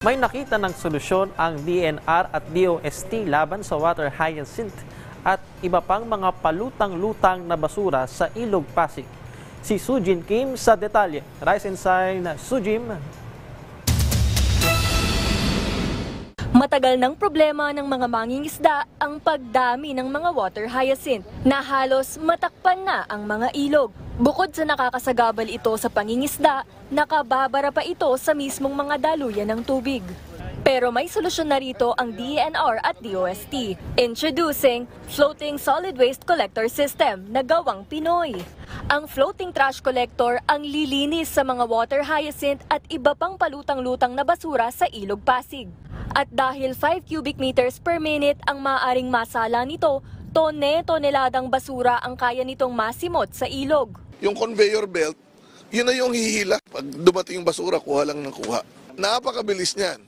May nakita ng solusyon ang DNR at DOST laban sa water hyacinth at iba pang mga palutang-lutang na basura sa Ilog Pasig. Si Sujin Kim sa detalye. Rise and Shine, Sujim. Matagal ng problema ng mga mangingisda ang pagdami ng mga water hyacinth na halos matakpan na ang mga ilog. Bukod sa nakakasagabal ito sa pangingisda, nakababara pa ito sa mismong mga daluyan ng tubig. Pero may solusyon na rito ang DNR at DOST. Introducing Floating Solid Waste Collector System na gawang Pinoy. Ang floating trash collector ang lilinis sa mga water hyacinth at iba pang palutang-lutang na basura sa Ilog Pasig. At dahil 5 cubic meters per minute ang maaaring masala nito, tone-toneladang basura ang kaya nitong masimot sa ilog. Yung conveyor belt, yun na yung hihila. Pag dumating yung basura, kuha lang ng kuha. Napakabilis niyan.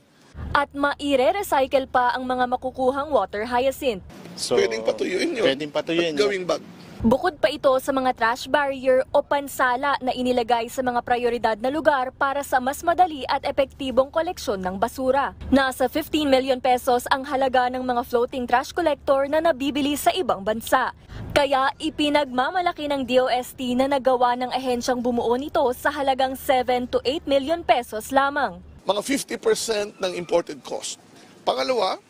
At maire-recycle pa ang mga makukuhang water hyacinth. So, Pwedeng patuyuin yun. Pwedeng patuyuin at gawing bag. Bukod pa ito sa mga trash barrier o pansala na inilagay sa mga prioridad na lugar para sa mas madali at epektibong koleksyon ng basura. Nasa 15 million pesos ang halaga ng mga floating trash collector na nabibili sa ibang bansa. Kaya ipinagmamalaki ng DOST na nagawa ng ahensyang bumuo nito sa halagang 7 to 8 million pesos lamang. Mga 50% ng imported cost. Pangalawa,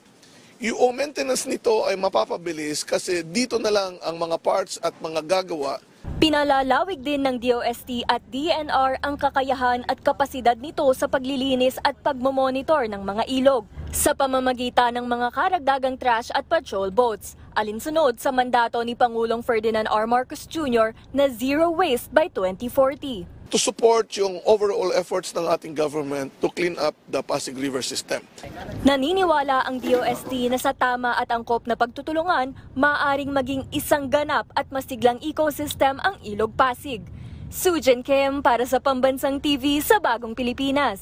yung maintenance nito ay mapapabilis kasi dito na lang ang mga parts at mga gagawa. Pinalalawig din ng DOST at DNR ang kakayahan at kapasidad nito sa paglilinis at pagmomonitor ng mga ilog sa pamamagitan ng mga karagdagang trash at patrol boats, alinsunod sa mandato ni Pangulong Ferdinand R. Marcos Jr. na zero waste by 2040. To support yung overall efforts ng ating government to clean up the Pasig River system. Naniniwala ang DOST na sa tama at angkop na pagtutulungan, maaaring maging isang ganap at masiglang ecosystem ang Ilog Pasig. Sujin Kim para sa Pambansang TV sa Bagong Pilipinas.